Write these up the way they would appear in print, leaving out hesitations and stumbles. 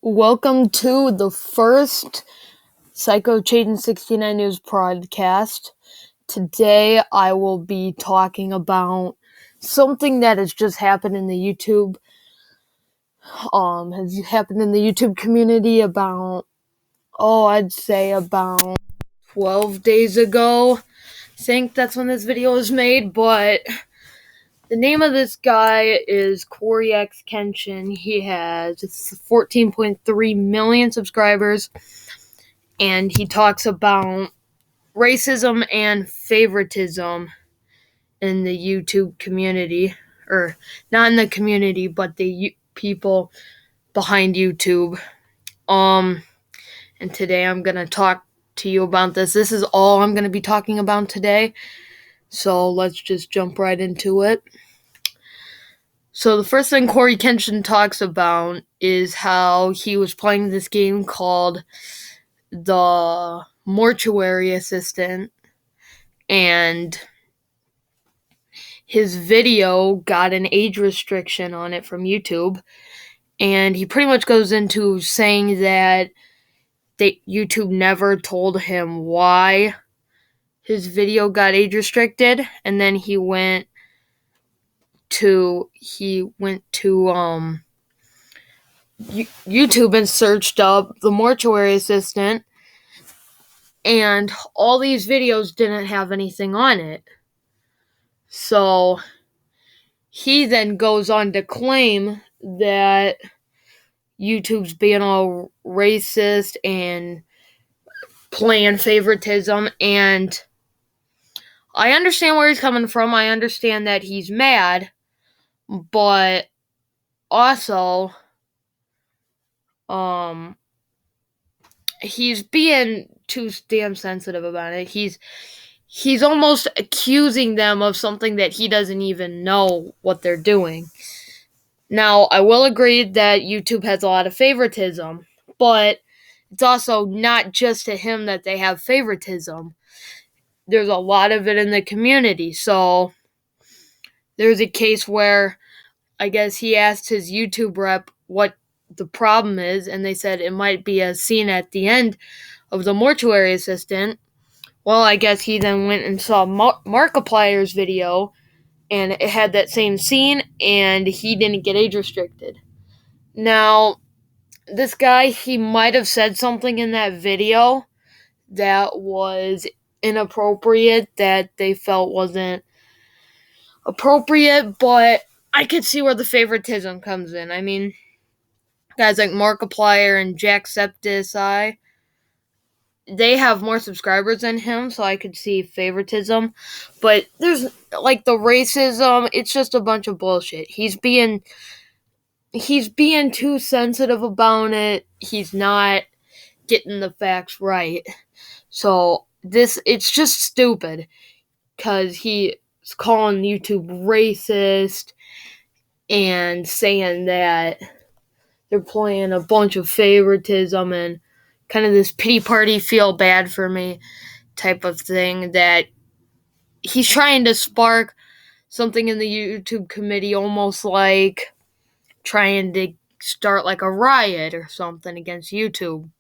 Welcome to the first Psychochayden69 news podcast. Today I will be talking about something that has just happened in the YouTube community I'd say about 12 days ago. I think that's when this video was made, but the name of this guy is Corey X Kenshin. He has 14.3 million subscribers, and he talks about racism and favoritism in the YouTube community, or not in the community, but the people behind YouTube. And today I'm gonna talk to you about this. This is all I'm gonna be talking about today. So let's just jump right into it. So the first thing Corey Kenshin talks about is how he was playing this game called the Mortuary Assistant, and his video got an age restriction on it from YouTube, and he pretty much goes into saying that YouTube never told him why his video got age restricted, and then he went to YouTube and searched up the Mortuary Assistant, and all these videos didn't have anything on it. So he then goes on to claim that YouTube's being all racist and playing favoritism, and I understand where he's coming from. I understand that he's mad, but also he's being too damn sensitive about it. He's almost accusing them of something that he doesn't even know what they're doing. Now, I will agree that YouTube has a lot of favoritism, but it's also not just to him that they have favoritism. There's a lot of it in the community. So there's a case where I guess he asked his YouTube rep what the problem is, and they said it might be a scene at the end of the Mortuary Assistant. Well, I guess he then went and saw Markiplier's video, and it had that same scene, and he didn't get age restricted. Now, this guy, he might have said something in that video that was inappropriate, that they felt wasn't appropriate, but I could see where the favoritism comes in. I mean, guys like Markiplier and Jacksepticeye, they have more subscribers than him, so I could see favoritism. But there's, like, the racism, it's just a bunch of bullshit. He's being too sensitive about it. He's not getting the facts right. So it's just stupid, because he's calling YouTube racist and saying that they're playing a bunch of favoritism and kind of this pity party, feel bad for me type of thing, that he's trying to spark something in the YouTube committee, almost like trying to start like a riot or something against YouTube,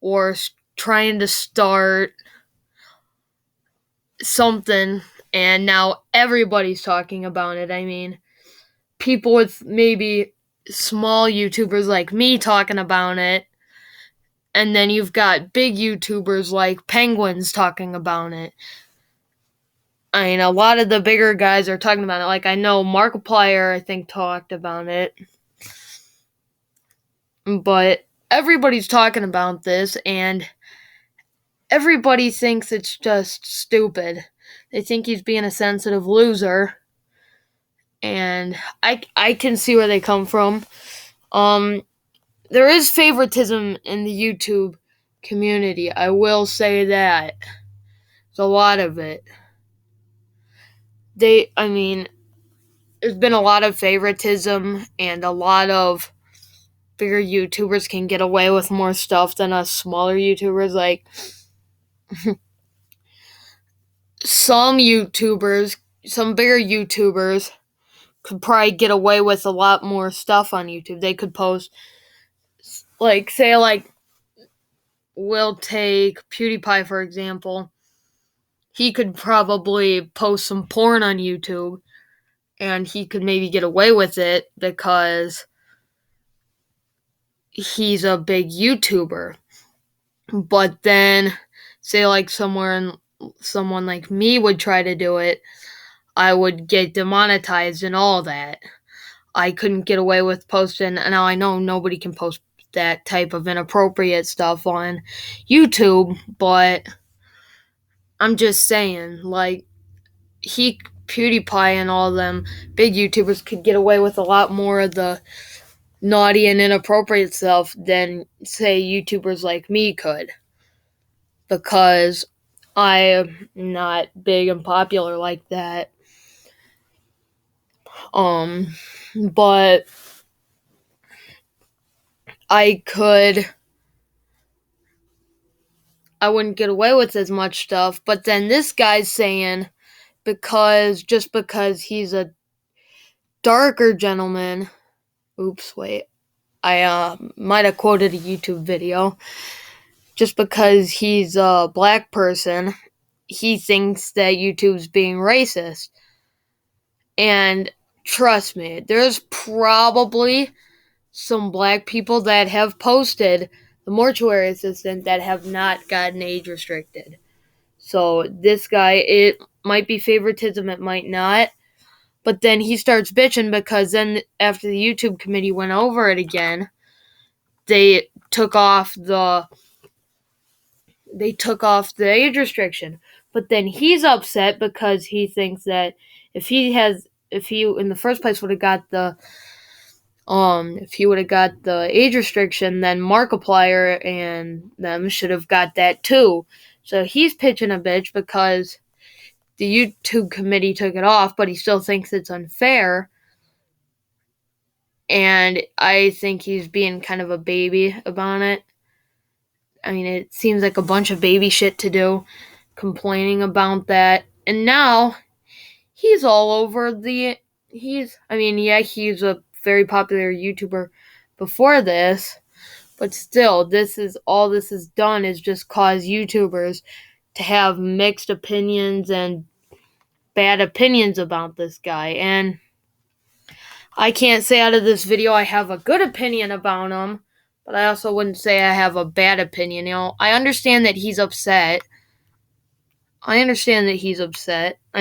or trying to start something, and now everybody's talking about it. I mean, people with maybe small YouTubers like me talking about it, and then you've got big YouTubers like Penguins talking about it. I mean, a lot of the bigger guys are talking about it. Like, I know Markiplier, I think, talked about it. But everybody's talking about this, and everybody thinks it's just stupid. They think he's being a sensitive loser. And I can see where they come from. There is favoritism in the YouTube community. I will say that. There's a lot of it. There's been a lot of favoritism, and a lot of bigger YouTubers can get away with more stuff than us smaller YouTubers. Like, some bigger YouTubers could probably get away with a lot more stuff on YouTube. They could post like, say, like, we'll take PewDiePie, for example. He could probably post some porn on YouTube, and he could maybe get away with it because he's a big YouTuber. But then, say, like, someone like me would try to do it, I would get demonetized and all that. I couldn't get away with posting, and now I know nobody can post that type of inappropriate stuff on YouTube, but I'm just saying, like, PewDiePie and all them big YouTubers could get away with a lot more of the naughty and inappropriate stuff than, say, YouTubers like me could. Because I am not big and popular like that. But I wouldn't get away with as much stuff. But then this guy's saying, just because he's a darker gentleman, oops, wait, I might have quoted a YouTube video. Just because he's a black person, he thinks that YouTube's being racist. And trust me, there's probably some black people that have posted the mortuary assistant that have not gotten age restricted. So this guy, it might be favoritism, it might not. But then he starts bitching because then after the YouTube committee went over it again, they took off the age restriction. But then he's upset because he thinks that if he in the first place would have got if he would have got the age restriction, then Markiplier and them should have got that too. So he's pitching a bitch because the YouTube committee took it off, but he still thinks it's unfair. And I think he's being kind of a baby about it. I mean, it seems like a bunch of baby shit to do, complaining about that. And now he's all over he's a very popular YouTuber before this, but still, this has done is just cause YouTubers to have mixed opinions and bad opinions about this guy. And I can't say out of this video I have a good opinion about him, but I also wouldn't say I have a bad opinion. I understand that he's upset. I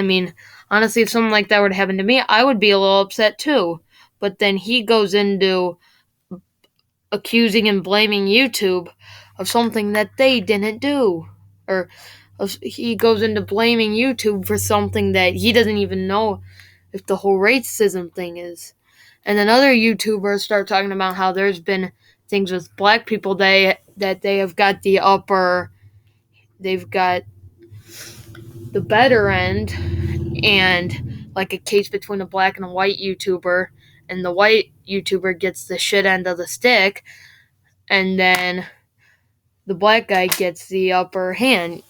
mean, honestly, if something like that were to happen to me, I would be a little upset too. But then he goes into accusing and blaming YouTube of something that they didn't do. Or he goes into blaming YouTube for something that he doesn't even know if the whole racism thing is. And then other YouTubers start talking about how there's been things with black people that they have got they've got the better end, and like a case between a black and a white YouTuber, and the white YouTuber gets the shit end of the stick, and then the black guy gets the upper hand.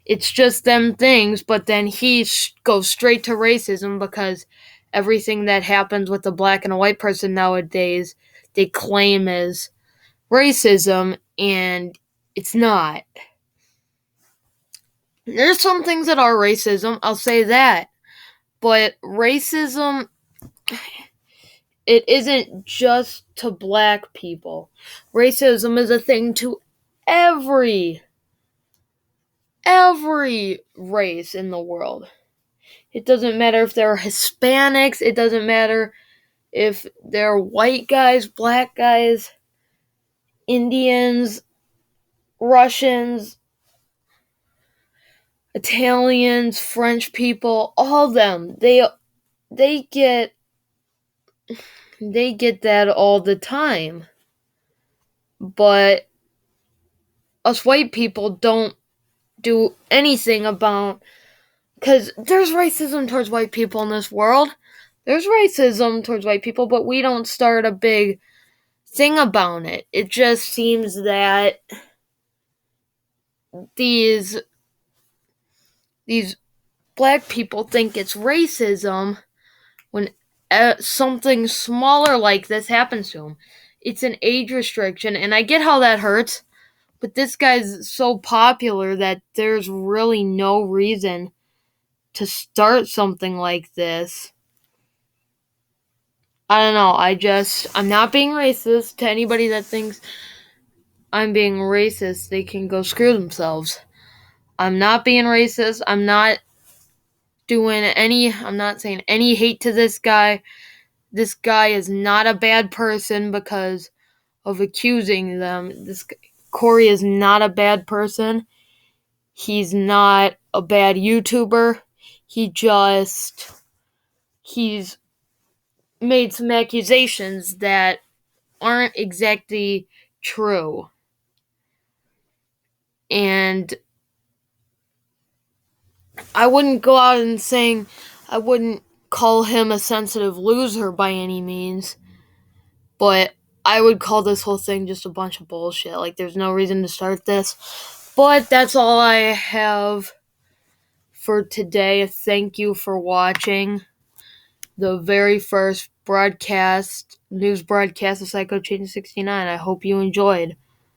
It's just them things, but then he goes straight to racism because everything that happens with a black and a white person nowadays, they claim as racism, and it's not. There's some things that are racism, I'll say that. But racism, it isn't just to black people. Racism is a thing to every race in the world. It doesn't matter if they're Hispanics, it doesn't matter if they're white guys, black guys, Indians, Russians, Italians, French people, all of them. They get that all the time. But us white people don't do anything about, because there's racism towards white people in this world. There's racism towards white people, but we don't start a big thing about it. It just seems that these black people think it's racism when something smaller like this happens to them. it's an age restriction, and I get how that hurts, but this guy's so popular that there's really no reason to start something like this. I don't know, I'm not being racist. To anybody that thinks I'm being racist, they can go screw themselves. I'm not being racist. I'm not saying any hate to this guy. This guy is not a bad person because of accusing them. Corey is not a bad person. He's not a bad YouTuber. He's made some accusations that aren't exactly true. And I wouldn't go out and saying, I wouldn't call him a sensitive loser by any means, but I would call this whole thing just a bunch of bullshit. Like, there's no reason to start this. But that's all I have for today. Thank you for watching the very first news broadcast of Psychochayden69. I hope you enjoyed.